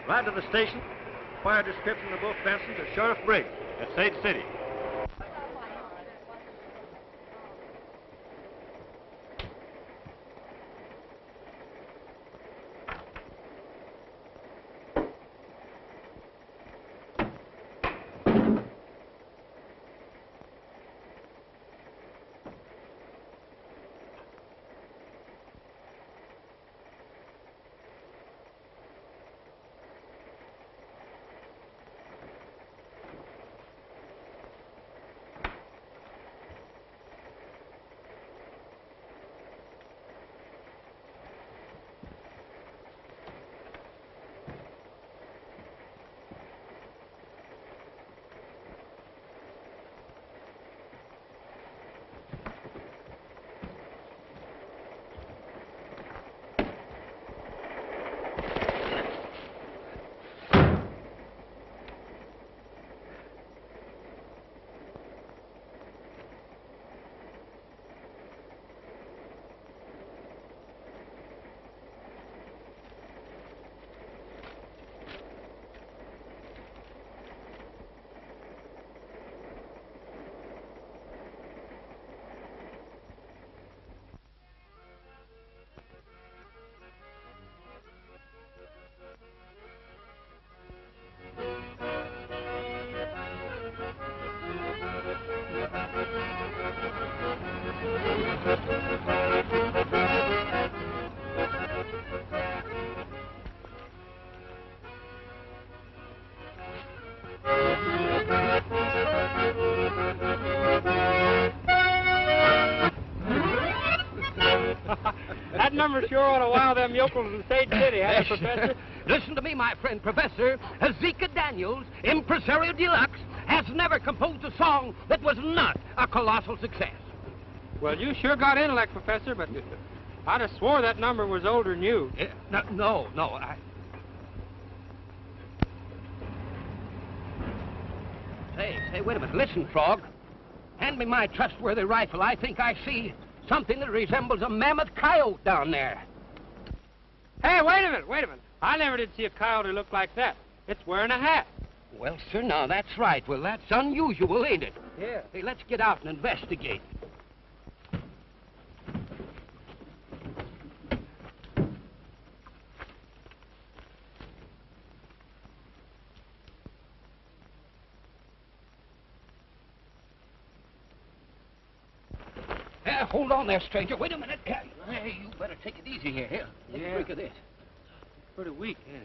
Ride to the station. Fire description of Wolf Benson to Sheriff Briggs at Sage City. That number sure ought to wow them yokels in Sage City, hasn't it, Professor? Listen to me, my friend, Professor Ezekial Daniels, impresario deluxe, has never composed a song that was not a colossal success. Well, you sure got intellect, Professor, but I'd have swore that number was older than you. No. Say, wait a minute. Listen, Frog. Hand me my trustworthy rifle. I think I see something that resembles a mammoth coyote down there. Hey, wait a minute. I never did see a coyote look like that. It's wearing a hat. Well, sir, now that's right. Well, that's unusual, ain't it? Yeah. Hey, let's get out and investigate. Hold on there, stranger. Wait a minute. Hey, you better take it easy here. Here, take a drink of this. Pretty weak, yeah.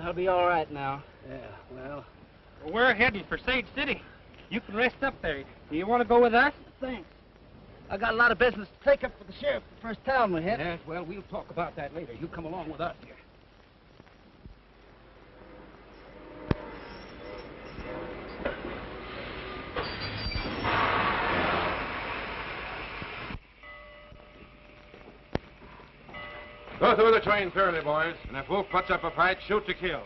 I'll be all right now. Yeah, well, we're heading for Sage City. You can rest up there. Do you want to go with us? Thanks. I got a lot of business to take up for the sheriff the first town we hit. Yes, well, we'll talk about that later. You come along with us here. Go through the train thoroughly, boys, and if Wolf puts up a fight, shoot to kill.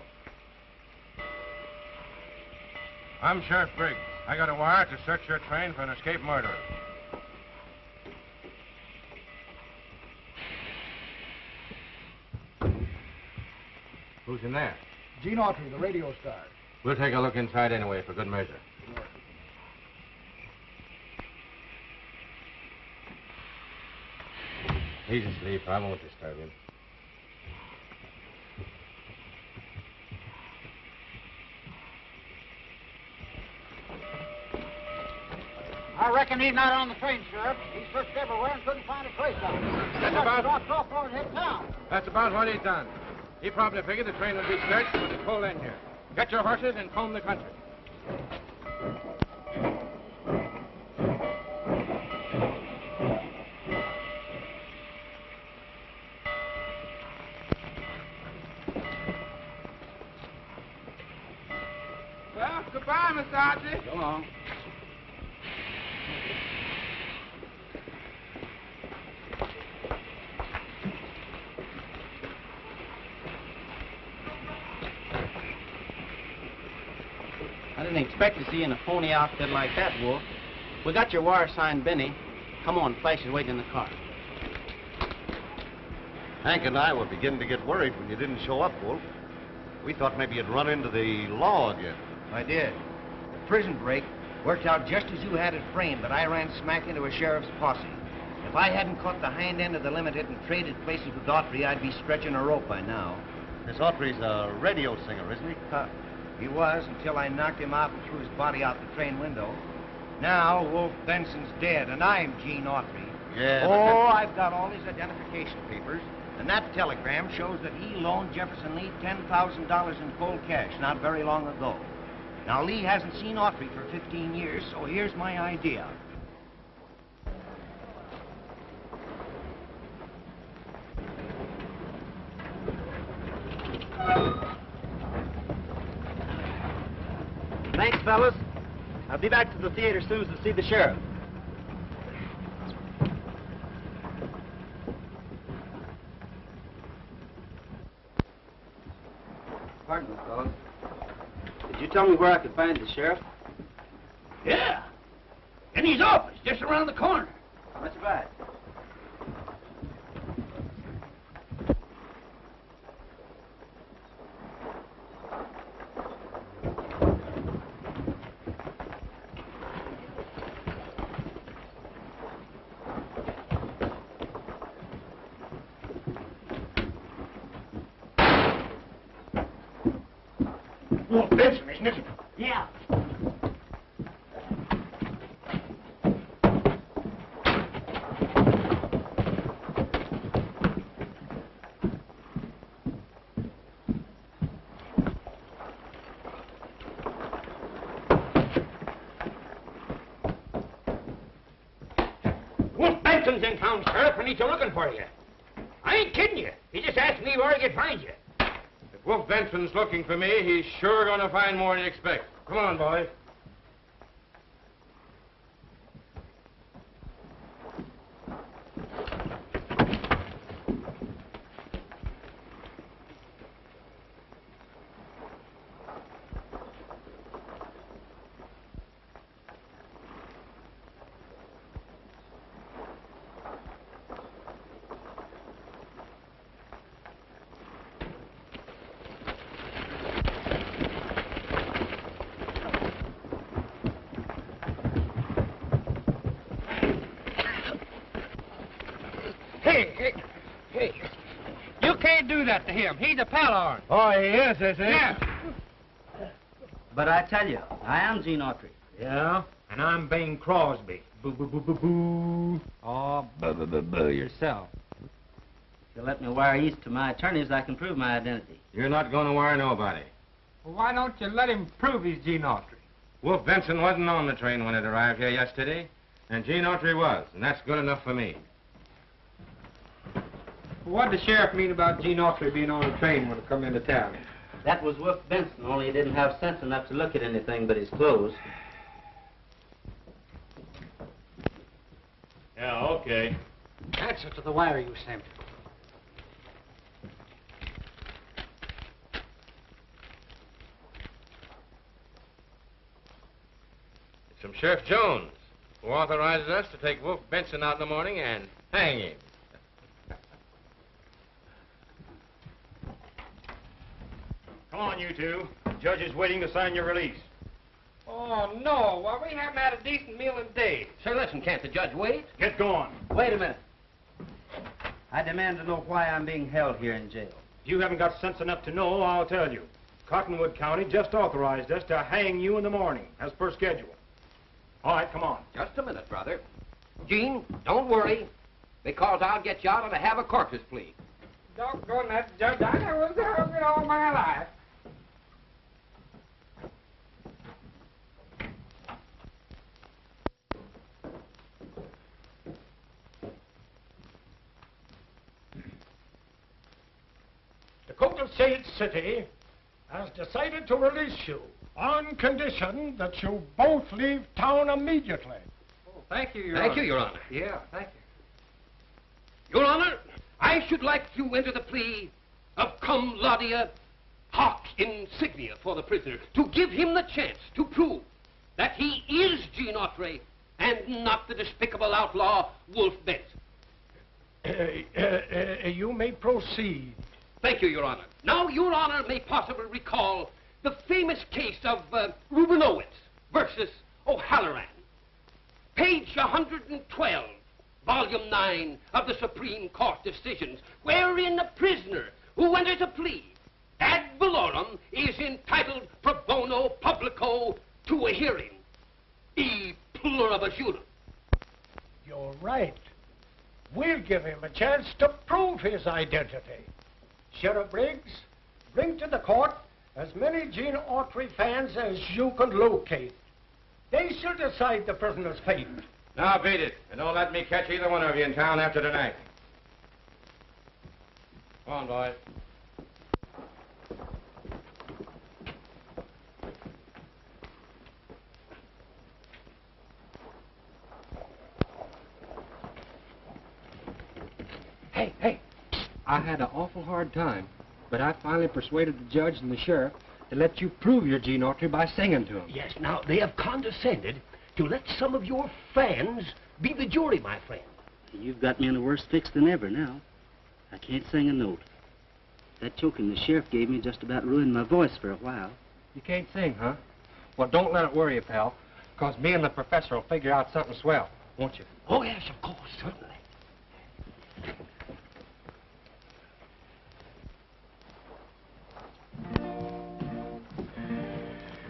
I'm Sheriff Briggs. I got a wire to search your train for an escaped murderer. Who's in there? Gene Autry, the radio star. We'll take a look inside anyway, for good measure. He's asleep. I won't disturb him. I reckon he's not on the train, Sheriff. He searched everywhere and couldn't find a trace of him. Dropped off toward head town. That's about what he's done. He probably figured the train would be searched when he pulled in here. Get your horses and comb the country. Well, goodbye, Miss Autry. So long. I didn't expect to see you in a phony outfit like that, Wolf. We got your wire signed, Benny. Come on, Flash is waiting in the car. Hank and I were beginning to get worried when you didn't show up, Wolf. We thought maybe you'd run into the law again. I did. The prison break worked out just as you had it framed, but I ran smack into a sheriff's posse. If I hadn't caught the hind end of the limited and traded places with Autry, I'd be stretching a rope by now. This Autry's a radio singer, isn't he? He was until I knocked him out and threw his body out the train window. Now, Wolf Benson's dead, and I'm Gene Autry. Yeah. Oh, I've got all his identification papers, and that telegram shows that he loaned Jefferson Lee $10,000 in cold cash not very long ago. Now, Lee hasn't seen Autry for 15 years, so here's my idea. Thanks, fellas. I'll be back to the theater soon to see the sheriff. Pardon me, fellas. Did you tell me where I could find the sheriff? Yeah. In his office, just around the corner. That's right. Wolf Benson, isn't it? Yeah. Wolf Benson's in town, Sheriff, and he's looking for you. I ain't kidding you. He just asked me where he could find you. If Wolf Benson's looking for me, he's sure going to find more than you expect. Come on, boys. Hey. You can't do that to him. He's a pal of ours. Oh, he is he? Yeah. But I tell you, I am Gene Autry. Yeah? And I'm Bing Crosby. Boo, boo, boo, boo, boo. Oh, boo yourself. If you let me wire east to my attorneys, I can prove my identity. You're not going to wire nobody. Well, why don't you let him prove he's Gene Autry? Wolf Benson wasn't on the train when it arrived here yesterday, and Gene Autry was, and that's good enough for me. What did the sheriff mean about Gene Autry being on the train when he come into town? That was Wolf Benson, only he didn't have sense enough to look at anything but his clothes. Yeah, okay. Answer to the wire you sent. It's from Sheriff Jones, who authorizes us to take Wolf Benson out in the morning and hang him. Come on, you two. The judge is waiting to sign your release. Oh, no. Well, we haven't had a decent meal in days. Say, listen, can't the judge wait? Get going. Wait a minute. I demand to know why I'm being held here in jail. If you haven't got sense enough to know, I'll tell you. Cottonwood County just authorized us to hang you in the morning, as per schedule. All right, come on. Just a minute, brother. Gene, don't worry, because I'll get you out on a have a corpus plea. Doggone that judge. I never was hungry all my life. The court of Sage City has decided to release you on condition that you both leave town immediately. Oh, thank you, Your Honor. Thank you, Your Honor. Yeah, thank you. Your Honor, I should like to enter the plea of cum laude hoc insignia for the prisoner to give him the chance to prove that he is Gene Autry and not the despicable outlaw Wolf Benson. You may proceed. Thank you, Your Honor. Now, Your Honor may possibly recall the famous case of Rubinowitz versus O'Halloran. Page 112, Volume 9 of the Supreme Court decisions, wherein a prisoner who enters a plea ad valorem is entitled pro bono publico to a hearing. E pluribus unum. You're right. We'll give him a chance to prove his identity. Sheriff Briggs, bring to the court as many Gene Autry fans as you can locate. They shall decide the prisoner's fate. Now beat it, and don't let me catch either one of you in town after tonight. Come on, boys. Hey, I had an awful hard time, but I finally persuaded the judge and the sheriff to let you prove your Gene Autry by singing to them. Yes, now, they have condescended to let some of your fans be the jury, my friend. You've got me in a worse fix than ever now. I can't sing a note. That choking the sheriff gave me just about ruined my voice for a while. You can't sing, huh? Well, don't let it worry you, pal, because me and the professor will figure out something swell, won't you? Oh, yes, of course, certainly.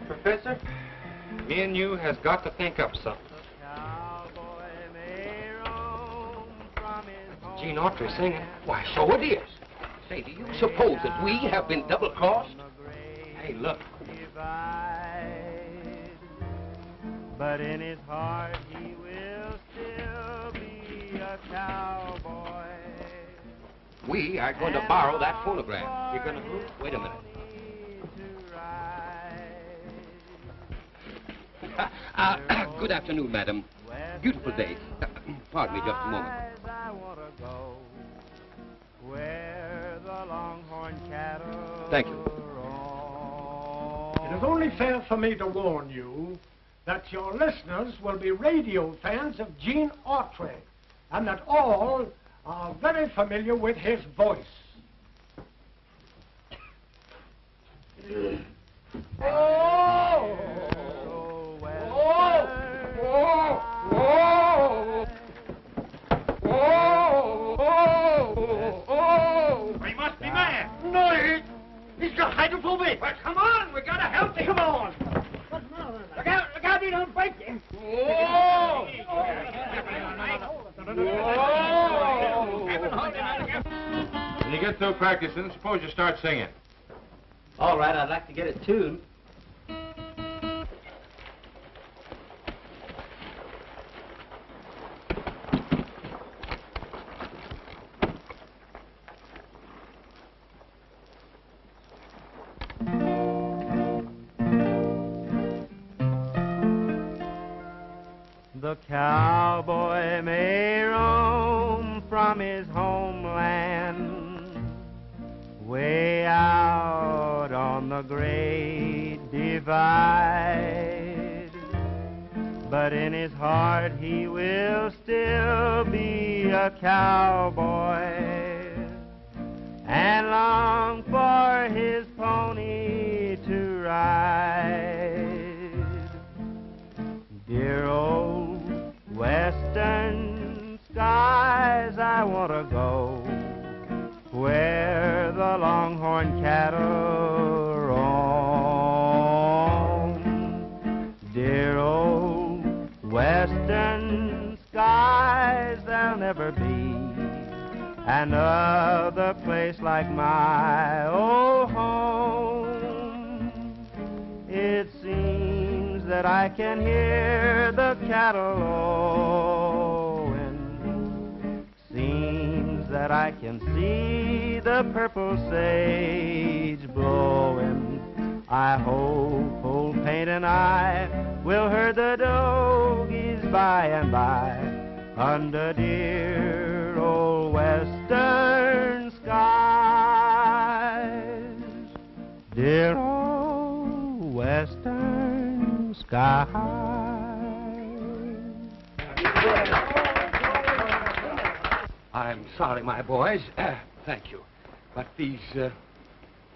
Professor, me and you has got to think up something. Gene Autry singing. Why, so it is. Say, do you suppose that we have been double-crossed? Hey, look. But in his heart he will still be a cowboy. We are going to borrow that phonograph. You're going to... Wait a minute. Good afternoon, madam. Beautiful day. Pardon me just a moment. Thank you. It is only fair for me to warn you that your listeners will be radio fans of Gene Autry, and that all are very familiar with his voice. Oh! He must be mad. No, he's got hydrophobic. Well, come on, we gotta help him. Come on. Look out, he don't break you. Whoa! When you get through practicing, suppose you start singing. All right, I'd like to get it tuned. The cowboy may roam from his homeland way out on the great divide, but in his heart he will still be a cowboy and long for his pony to ride. Dear old western skies, I want to go where the longhorn cattle roam. Dear old western skies, there'll never be another place like my old home. It seems that I can hear the cattle lowing. Seems that I can see the purple sage blowing. I hope old Paint and I will herd the dogies by and by under dear old western skies. Dear old western skies. I'm sorry, my boys. Thank you. But these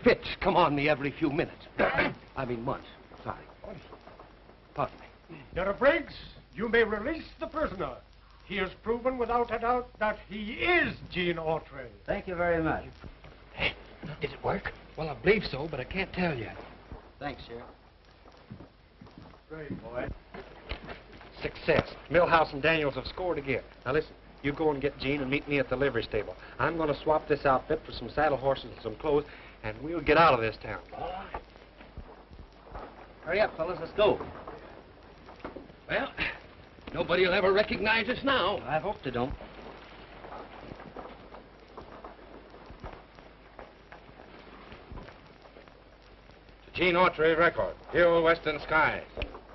fits come on me every few minutes. I mean months. Sorry. Pardon me. Sheriff Briggs, you may release the prisoner. He has proven without a doubt that he is Gene Autry. Thank you very much. Hey, did it work? Well, I believe so, but I can't tell yet. Thanks, Sheriff. Great, boy. Success. Millhouse and Daniels have scored again. Now listen, you go and get Gene and meet me at the livery stable. I'm going to swap this outfit for some saddle horses and some clothes, and we'll get out of this town. All right. Hurry up, fellas. Let's go. Well, nobody will ever recognize us now. I hope they don't. Gene Autry record. Hill Western Skies.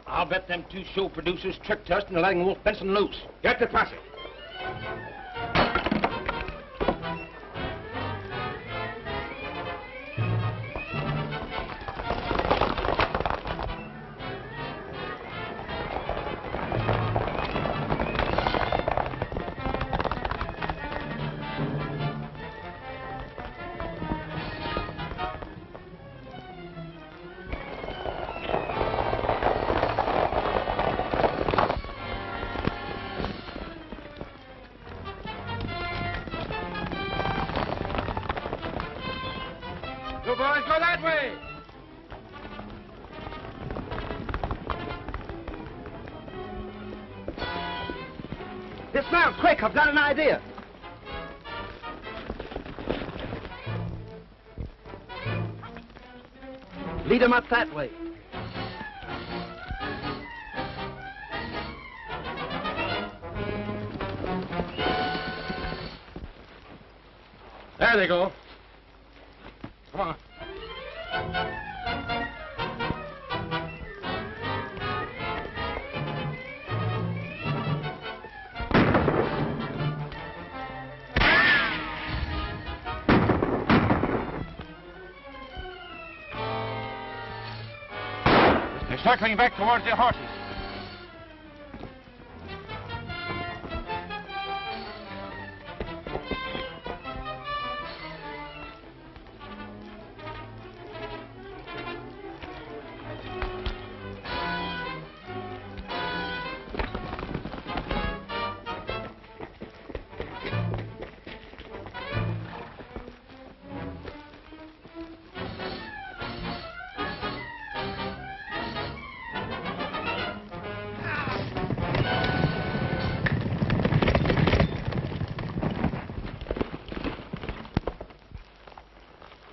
I'll bet them two show producers tricked us into letting Wolf Benson loose. Get the posse. You boys go that way. Dismount, quick, I've got an idea. Lead them up that way. There they go. Come on. They're circling back towards their horses.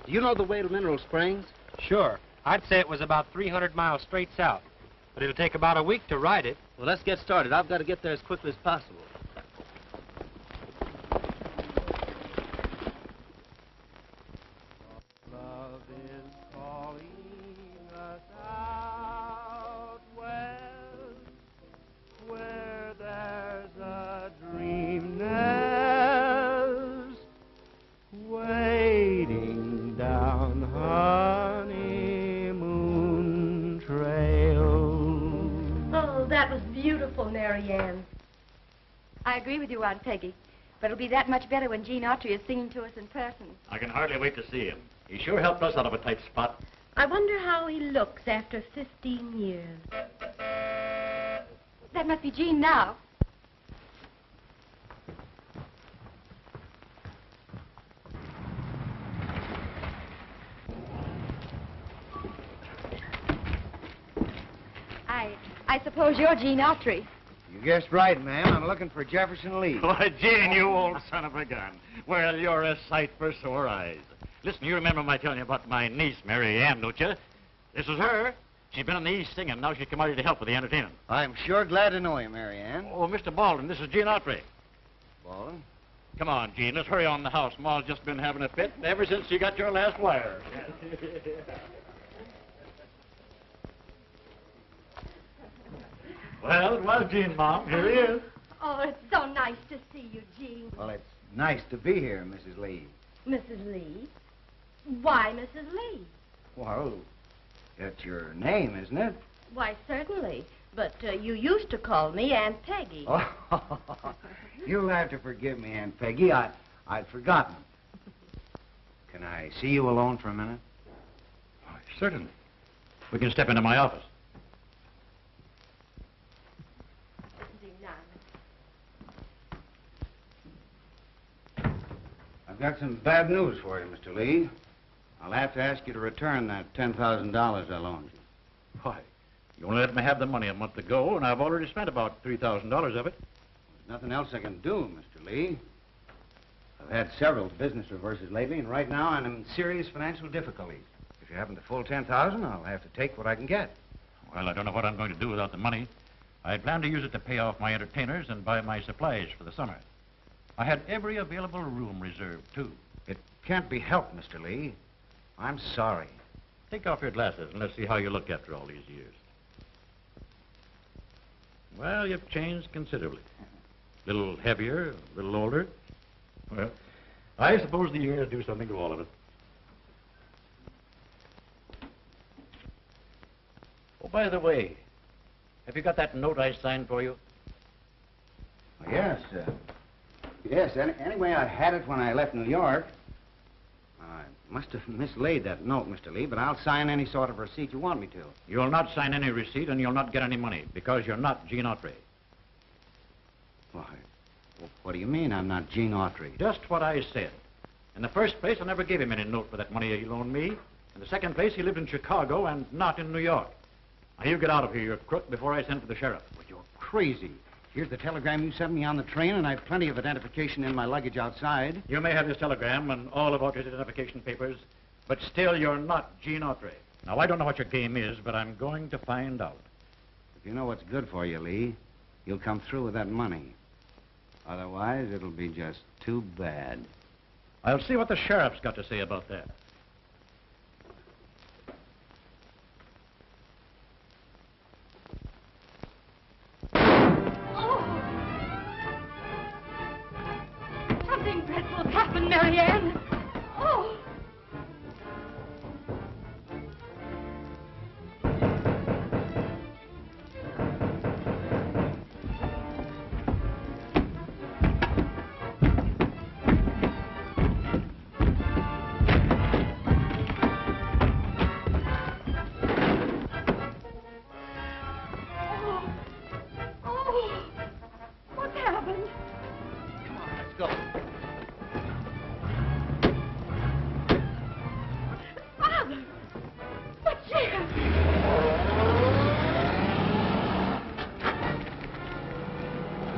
Do you know the way to Mineral Springs? Sure. I'd say it was about 300 miles straight south. But it'll take about a week to ride it. Well, let's get started. I've got to get there as quickly as possible. Love is calling us out west, where there's a dream nest waiting down honeymoon trail. Oh, that was beautiful, Mary Ann. I agree with you, Aunt Peggy. But it'll be that much better when Gene Autry is singing to us in person. I can hardly wait to see him. He sure helped us out of a tight spot. I wonder how he looks after 15 years. That must be Gene now. I suppose you're Gene Autry. You guessed right, ma'am. I'm looking for Jefferson Lee. Why, Gene, you old son of a gun. Well, you're a sight for sore eyes. Listen, you remember my telling you about my niece, Mary Ann, don't you? This is her. She's been in the East singing. Now she's come out here to help with the entertainment. I'm sure glad to know you, Mary Ann. Oh, Mr. Baldwin, this is Gene Autry. Baldwin? Come on, Gene, let's hurry on the house. Ma's just been having a fit ever since you got your last wire. Well, it was Gene, Mom. Here he is. Oh, it's so nice to see you, Gene. Well, it's nice to be here, Mrs. Lee. Mrs. Lee? Why Mrs. Lee? Well, it's your name, isn't it? Why, certainly. But you used to call me Aunt Peggy. Oh, You'll have to forgive me, Aunt Peggy. I'd forgotten. Can I see you alone for a minute? Oh, certainly. We can step into my office. I've got some bad news for you, Mr. Lee. I'll have to ask you to return that $10,000 I loaned you. Why? You only let me have the money a month ago, and I've already spent about $3,000 of it. There's nothing else I can do, Mr. Lee. I've had several business reverses lately, and right now I'm in serious financial difficulties. If you haven't the full $10,000, I'll have to take what I can get. Well, I don't know what I'm going to do without the money. I plan to use it to pay off my entertainers and buy my supplies for the summer. I had every available room reserved, too. It can't be helped, Mr. Lee. I'm sorry. Take off your glasses and let's see how you look after all these years. Well, you've changed considerably. A little heavier, a little older. Well, I suppose the years do something to all of us. Oh, by the way, have you got that note I signed for you? Yes, yes. Anyway, I had it when I left New York. I must have mislaid that note, Mr. Lee, but I'll sign any sort of receipt you want me to. You'll not sign any receipt and you'll not get any money because you're not Gene Autry. Why? What do you mean I'm not Gene Autry? Just what I said. In the first place, I never gave him any note for that money he loaned me. In the second place, he lived in Chicago and not in New York. Now, you get out of here, you crook, before I send for the sheriff. Well, you're crazy. Here's the telegram you sent me on the train, and I've plenty of identification in my luggage outside. You may have this telegram and all of Autry's identification papers, but still you're not Gene Autry. Now, I don't know what your game is, but I'm going to find out. If you know what's good for you, Lee, you'll come through with that money. Otherwise, it'll be just too bad. I'll see what the sheriff's got to say about that. Something dreadful's happened, Marianne. Oh.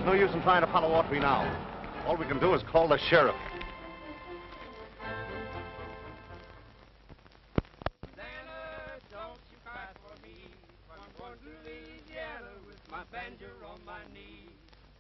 No use in trying to follow Autry now. All we can do is call the sheriff. Susanna, don't you cry for me. I'm going to Louisiana with my banjo on my knee.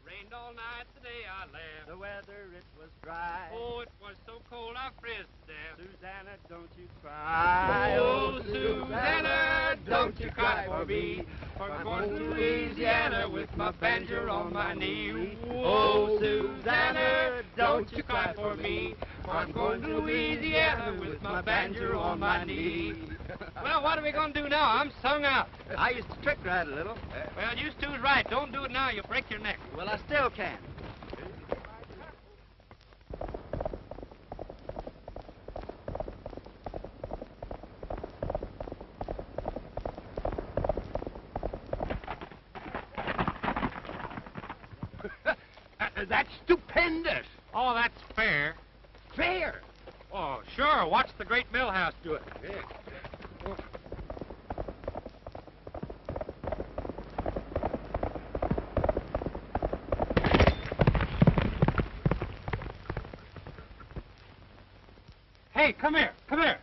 Rained all night the day I left. The weather, it was dry. Oh, it was so cold I frizzed to death. Susanna, don't you cry. Oh, Susanna, don't you cry for me. I'm going to Louisiana with my banjo on my knee. Oh, Susanna, don't you cry for me. I'm going to Louisiana with my banjo on my knee. Well, what are we going to do now? I'm sung out. I used to trick ride a little. Well, you two's right. Don't do it now. You'll break your neck. Well, I still can. That's stupendous. Oh, that's fair. Fair? Oh, sure. Watch the great Millhouse do it. Yeah. Hey, come here. Come here.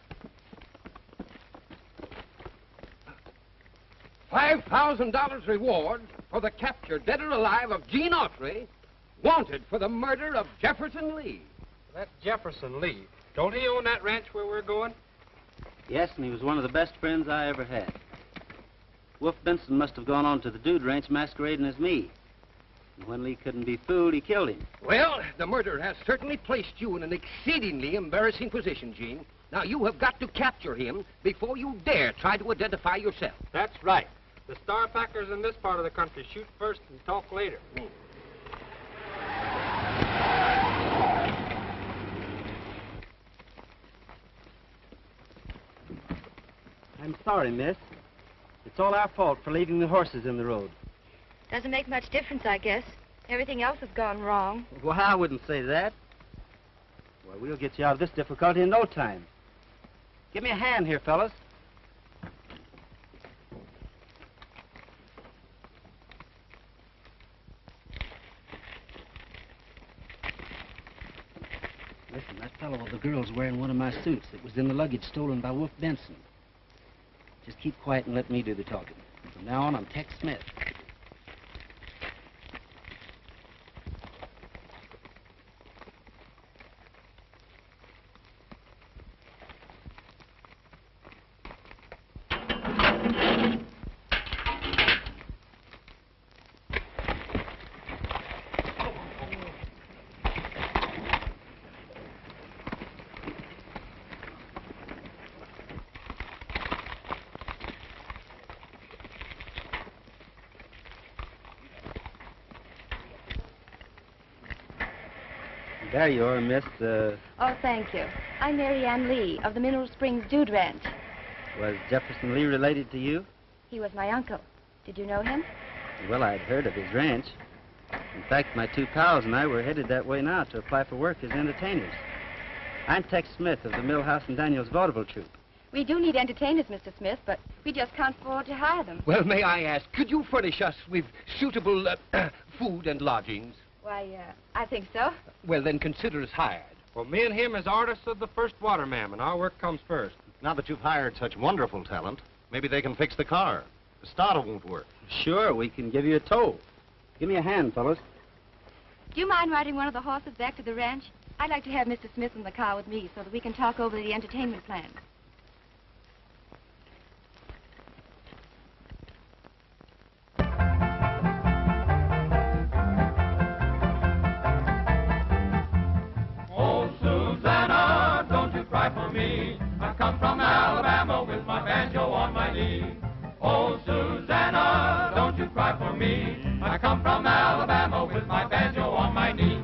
$5,000 reward for the capture, dead or alive, of Gene Autry, wanted for the murder of Jefferson Lee. That's Jefferson Lee. Don't he own that ranch where we're going? Yes, and he was one of the best friends I ever had. Wolf Benson must have gone on to the Dude Ranch masquerading as me. And when Lee couldn't be fooled, he killed him. Well, the murder has certainly placed you in an exceedingly embarrassing position, Gene. Now, you have got to capture him before you dare try to identify yourself. That's right. The star packers in this part of the country shoot first and talk later. sorry, miss. It's all our fault for leaving the horses in the road. Doesn't make much difference, I guess. Everything else has gone wrong. Well, I wouldn't say that. Well, we'll get you out of this difficulty in no time. Give me a hand here, fellas. Listen, that fellow with the girl's wearing one of my suits that was in the luggage stolen by Wolf Benson. Just keep quiet and let me do the talking. From now on, I'm Tex Smith. There you are, Miss, Oh, thank you. I'm Mary Ann Lee of the Mineral Springs Dude Ranch. Was Jefferson Lee related to you? He was my uncle. Did you know him? Well, I'd heard of his ranch. In fact, my two pals and I were headed that way now to apply for work as entertainers. I'm Tex Smith of the Millhouse and Daniels vaudeville troupe. We do need entertainers, Mr. Smith, but we just can't afford to hire them. Well, may I ask, could you furnish us with suitable food and lodgings? Why, I think so. Well, then consider us hired. Well, me and him as artists of the first water, ma'am, and our work comes first. Now that you've hired such wonderful talent, maybe they can fix the car. The starter won't work. Sure, we can give you a tow. Give me a hand, fellas. Do you mind riding one of the horses back to the ranch? I'd like to have Mr. Smith in the car with me so that we can talk over the entertainment plan. Oh, Susanna, don't you cry for me. I come from Alabama with my banjo on my knee. Oh, Susanna, don't you cry for me. I come from Alabama with my banjo on my knee.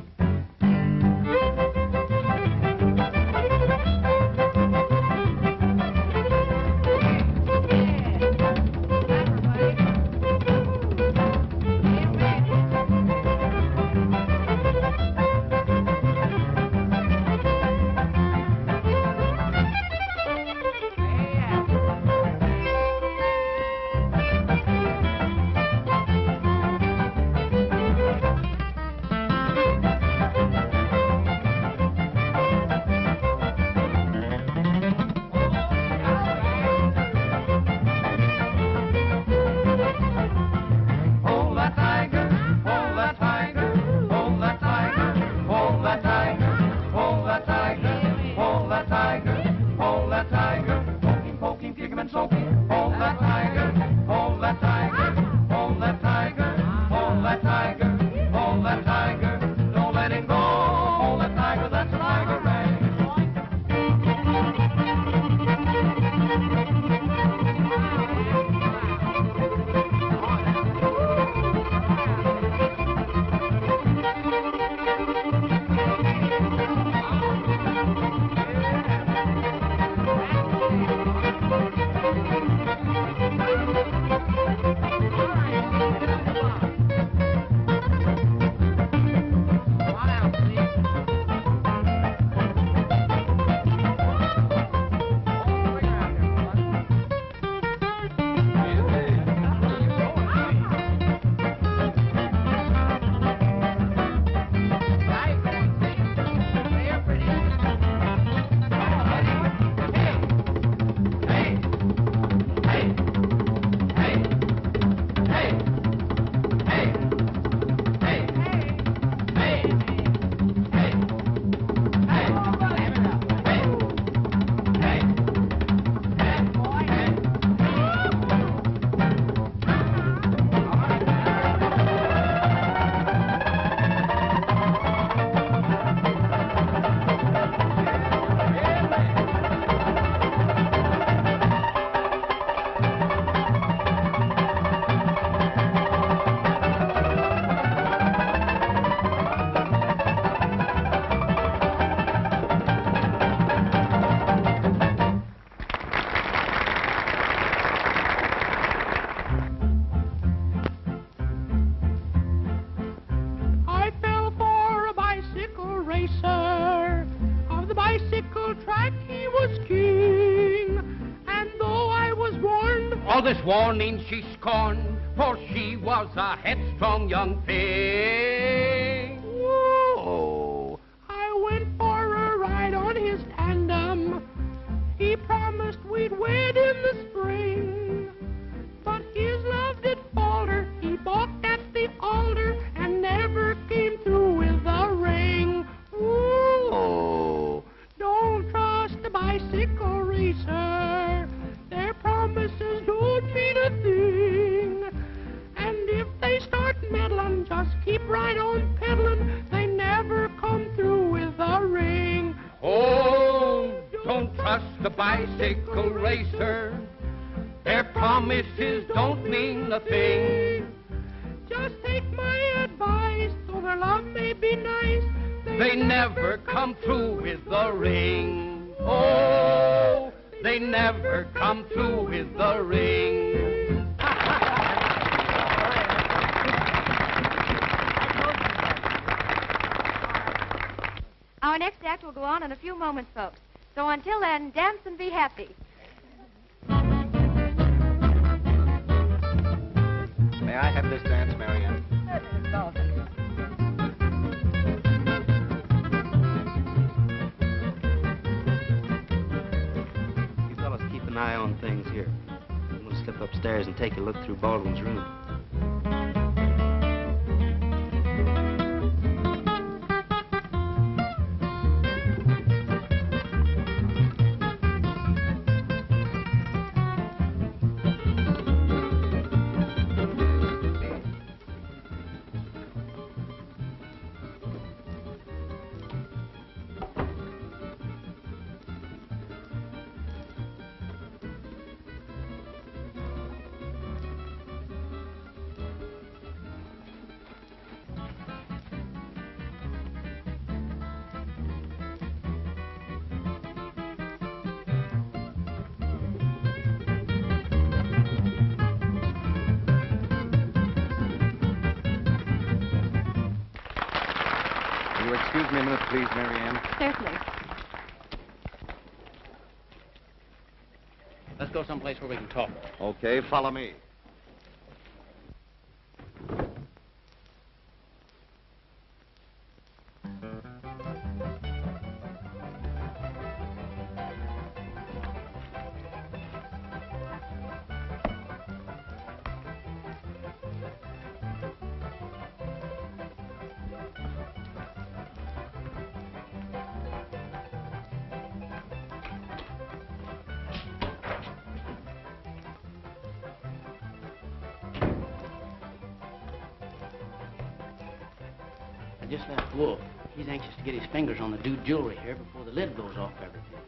bicycle track he was king. And though I was warned, all this warning she scorned, for she was a headstrong young thing. Whoa! I went for a ride on his tandem. He promised we'd wed in the spring. But his love did falter. He balked at the altar and never came through with a ring. Ooh, don't trust the bicycle racer. Their promises don't mean a thing. And if they start meddling, just keep right on pedaling. They never come through with a ring. Oh, don't trust the bicycle racer. Their promises don't mean a thing. Just take my advice, though their love may be nice. They never come through with the ring. Oh, they never come through with the ring. Our next act will go on in a few moments, folks. So until then, dance and be happy. May I have this dance, Marianne? You fellas keep an eye on things here. I'm going to slip upstairs and take a look through Baldwin's room. Excuse me a minute, please, Marianne. Certainly. Let's go someplace where we can talk. Okay, follow me. I just left Wolf. He's anxious to get his fingers on the dude jewelry here before the lid goes off everything.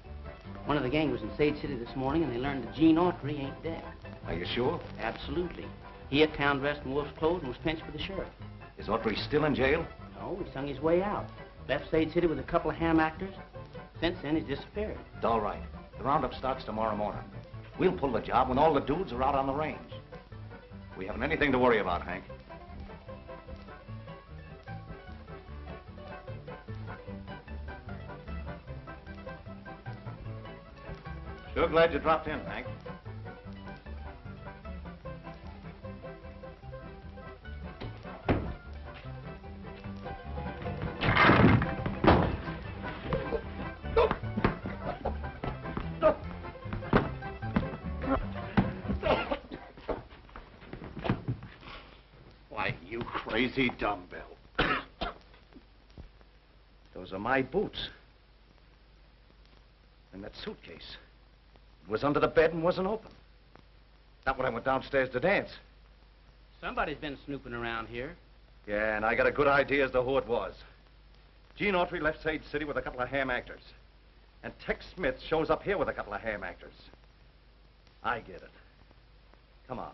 One of the gang was in Sage City this morning, and they learned that Gene Autry ain't dead. Are you sure? Absolutely. He had town dressed in Wolf's clothes and was pinched for the sheriff. Is Autry still in jail? No, he sung his way out. Left Sage City with a couple of ham actors. Since then, he's disappeared. All right. The roundup starts tomorrow morning. We'll pull the job when all the dudes are out on the range. We haven't anything to worry about, Hank. Sure glad you dropped in, Hank. Why, you crazy dumbbell. Those are my boots. And that suitcase. It was under the bed and wasn't open. Not when I went downstairs to dance. Somebody's been snooping around here. Yeah, and I got a good idea as to who it was. Gene Autry left Sage City with a couple of ham actors. And Tex Smith shows up here with a couple of ham actors. I get it. Come on.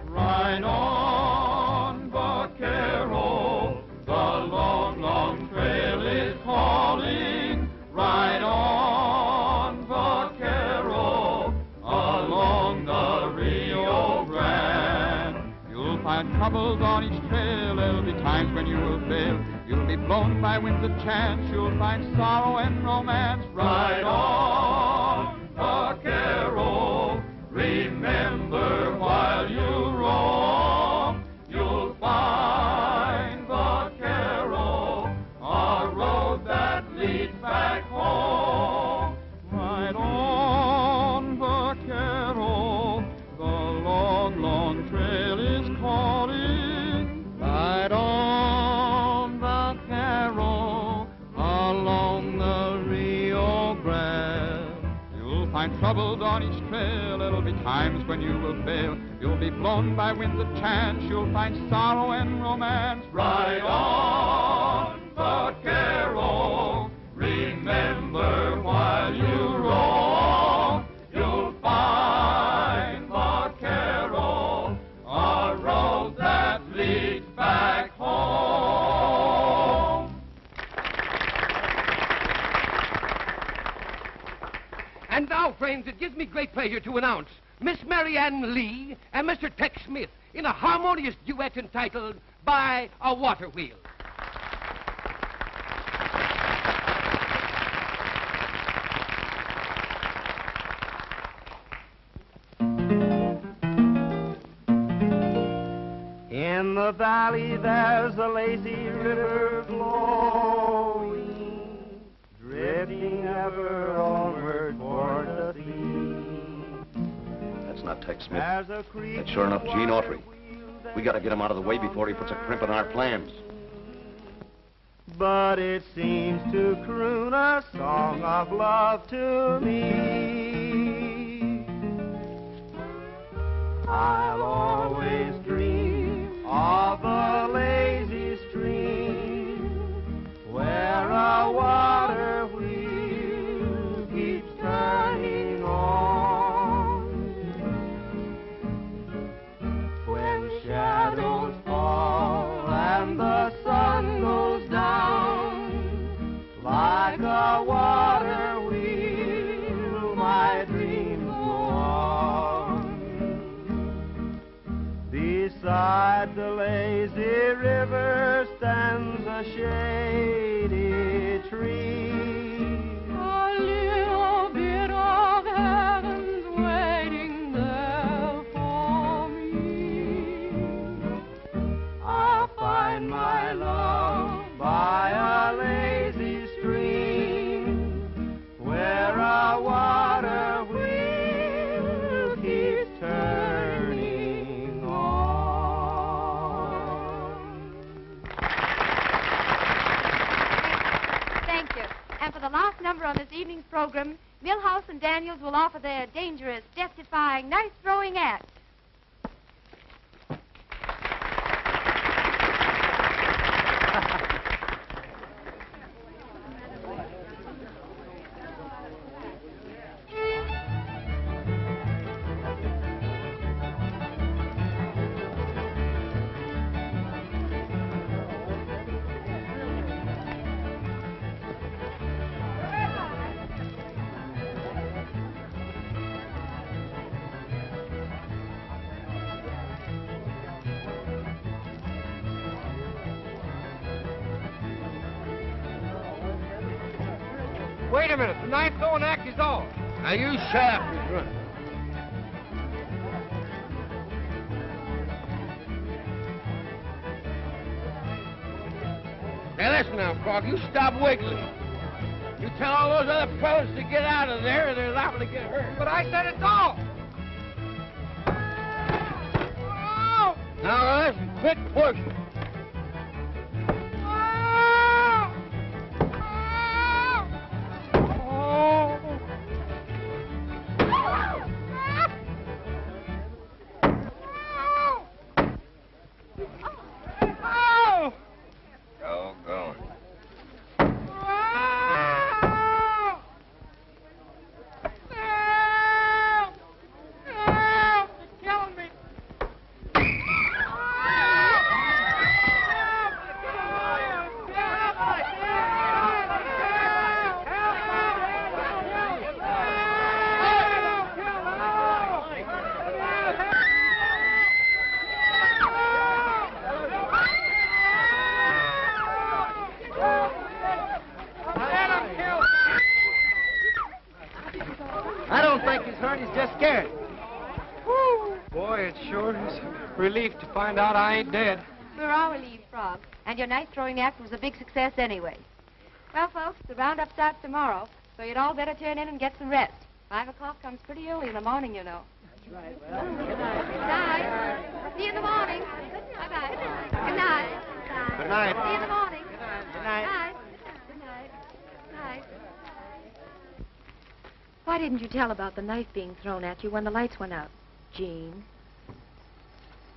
Ride on, vaquero, the long, long trail is calling. Ride on, vaquero, along the Rio Grande. You'll find find troubles on each trail. There'll be times when you will fail. You'll be blown by winds of chance. You'll find sorrow and romance. Ride on, vaquero. Remember while you roam, you'll find, vaquero, a road that leads back home. Ride on, vaquero, the long, long trail is calling. Ride on, vaquero, along the Rio Grande. You'll find troubles on each trail. There'll be times when you will fail. You'll be blown by winds of chance. You'll find sorrow and romance. Ride on, vaquero. Remember while you roam, you'll find, vaquero, a road that leads back home. And now, friends, it gives me great pleasure to announce Miss Marianne Lee and Mr. Tex Smith in a harmonious duet entitled By a Water Wheel. In the valley there's a lazy river flowing, drifting ever onward toward the sea. That's not Tex Smith. That's sure enough Gene Autry. We gotta get him out of the way before he puts a crimp in our plans. But it seems to croon a song of love to me. I'll always dream of a lazy stream where a water wheel keeps turning on. When shadows fall and the sun goes down, like a water wheel, my dreams go on. Beside the lazy river stands a shady tree. A little bit of heaven's waiting there for me. I'll find my love by a lazy stream where a water wheel keeps turning on. Thank you. And for the last number on this evening's program, Millhouse and Daniels will offer their dangerous, death-defying, knife-throwing act. Wait a minute. The knife-throwing act is on. Now you shut up, Miss Run. Now listen now, Frog, you stop wiggling. You tell all those other fellas to get out of there or they're liable to get hurt. But I said it's off. Now listen, quit pushing. it sure is a relief to find out I ain't dead. We're all relieved, Frog. And your night throwing act was a big success anyway. Well, folks, the roundup starts tomorrow, so you'd all better turn in and get some rest. 5 o'clock comes pretty early in the morning, you know. That's right. Well, good night. Good night. See you in the morning. Bye-bye. Good night. Good night. See you in the morning. Good night. Good night. Good night. Good night. Why didn't you tell about the knife being thrown at you when the lights went out, Gene?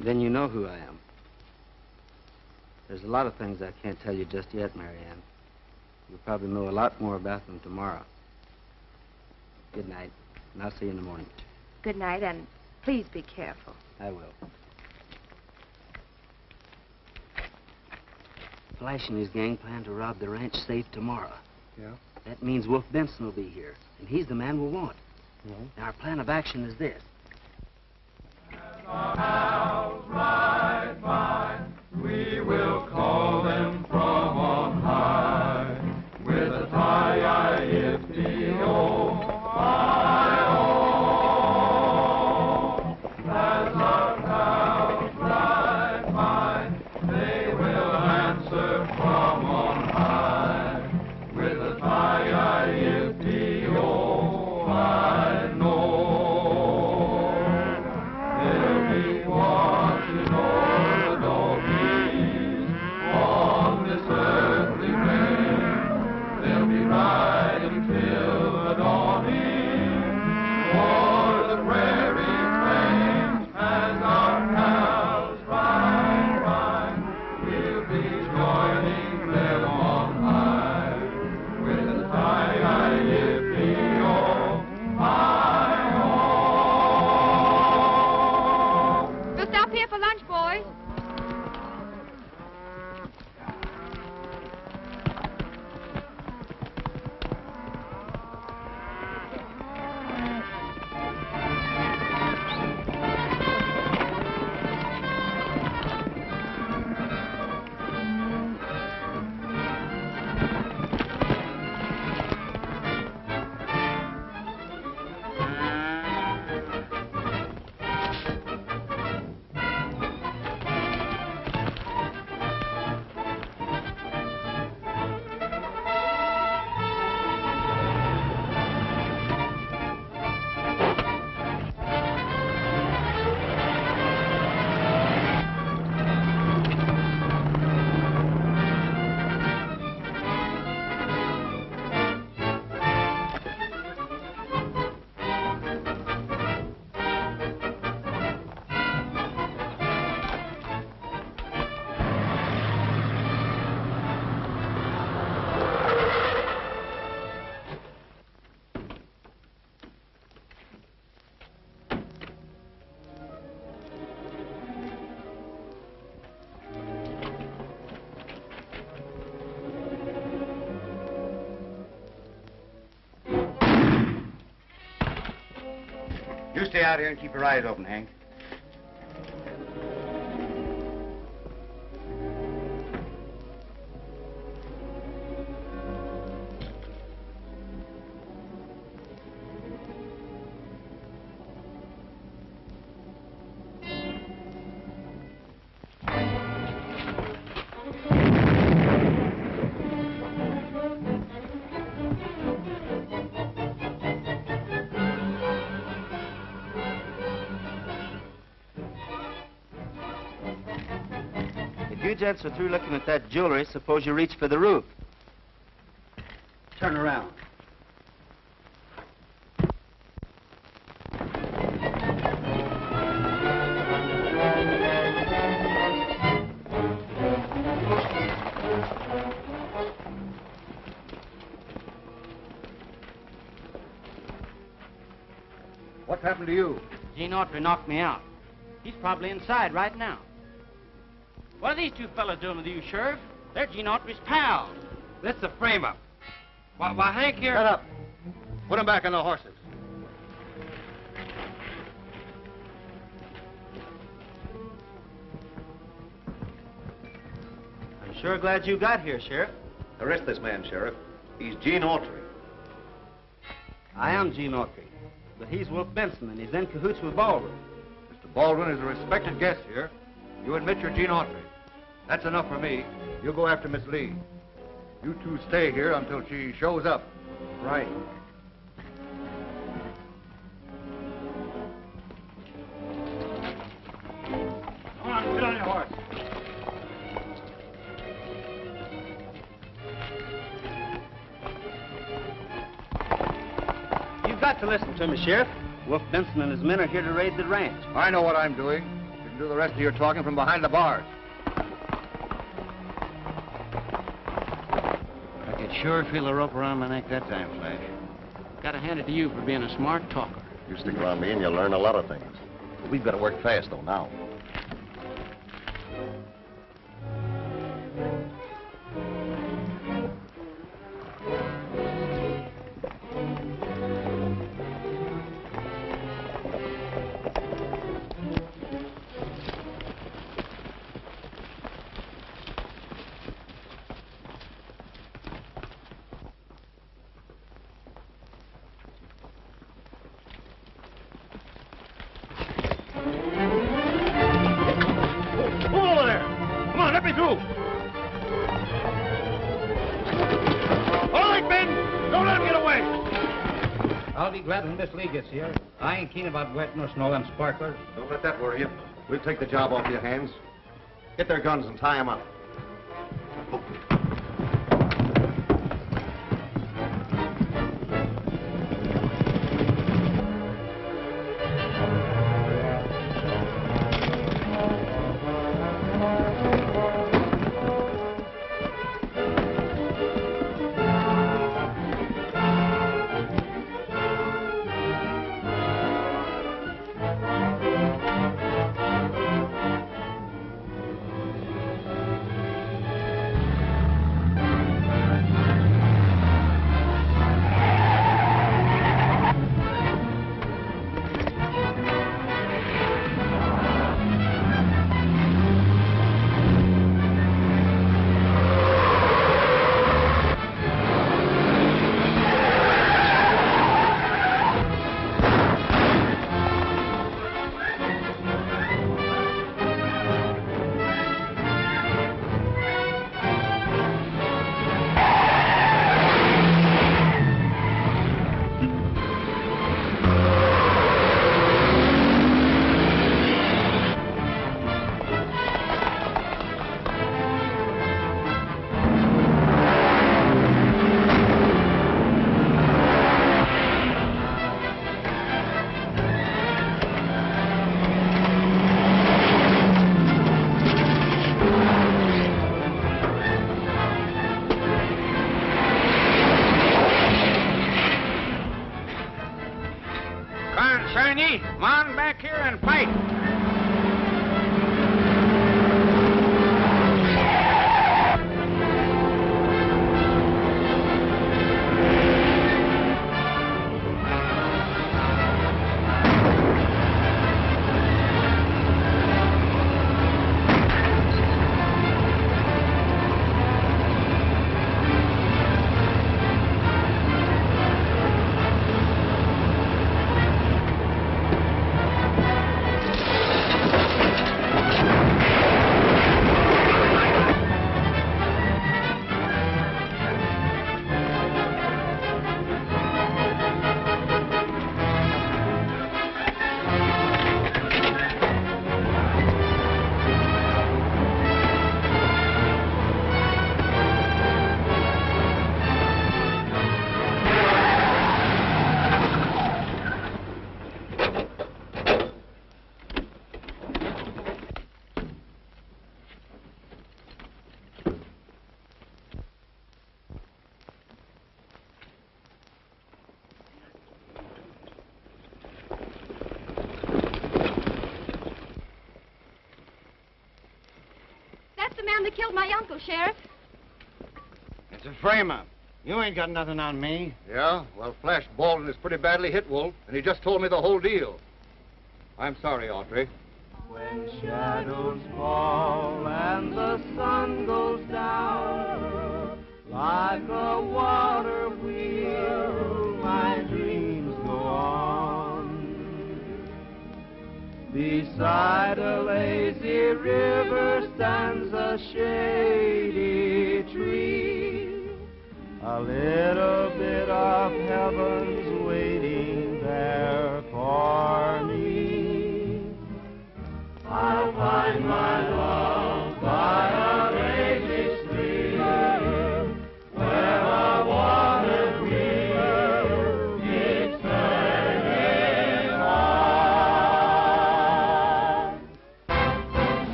Then you know who I am. There's a lot of things I can't tell you just yet, Marianne. You'll probably know a lot more about them tomorrow. Good night, and I'll see you in the morning. Good night, and please be careful. I will. Flash and his gang plan to rob the ranch safe tomorrow. Yeah? That means Wolf Benson will be here, and he's the man we'll want. Now, our plan of action is this. Right by, we will call them from on high, with a tie-I-F-D-O, I-O. As our cows ride by, they will answer from on high, with a tie-I-F-D-O, I know. They'll be watching o'er the doggies on this earthly range. They'll be riding till the dawning o'er the prairie plains. As our cows ride by, we'll be joining them on high with a tie-I-F-D-O, I-O. We'll stop here for lunch, boys. You stay out here and keep your eyes open, Hank. If you gents are through looking at that jewelry, suppose you reach for the roof. Turn around. What happened to you? Gene Autry knocked me out. He's probably inside right now. What are these two fellas doing with you, Sheriff? They're Gene Autry's pals. This is a frame-up. Why, Hank here... Shut up. Put them back on the horses. I'm sure glad you got here, Sheriff. Arrest this man, Sheriff. He's Gene Autry. I am Gene Autry, but he's Wolf Benson, and he's in cahoots with Ballroom. Mr. Baldwin is a respected guest here. You admit you're Gene Autry. That's enough for me. You go after Miss Lee. You two stay here until she shows up. Right. Come on, get on your horse. You've got to listen to me, Sheriff. Wolf Benson and his men are here to raid the ranch. I know what I'm doing. You can do the rest of your talking from behind the bars. I could sure feel a rope around my neck that time, Flash. Gotta hand it to you for being a smart talker. You stick around me and you'll learn a lot of things. We've got to work fast, though, now. Glad when Miss Lee gets here. I ain't keen about wetting us and all them sparklers. Don't let that worry you. We'll take the job off your hands. Get their guns and tie them up. Come on back here and fight. That killed my uncle, Sheriff. It's a frame-up. You ain't got nothing on me. Yeah? Well, Flash Baldwin is pretty badly hit, Wolf, and he just told me the whole deal. I'm sorry, Autry. When shadows fall and the sun goes down, like a water wheel, my dreams go on. Beside a lazy river stands a shady tree. A little bit of heaven's waiting there for me. I'll find my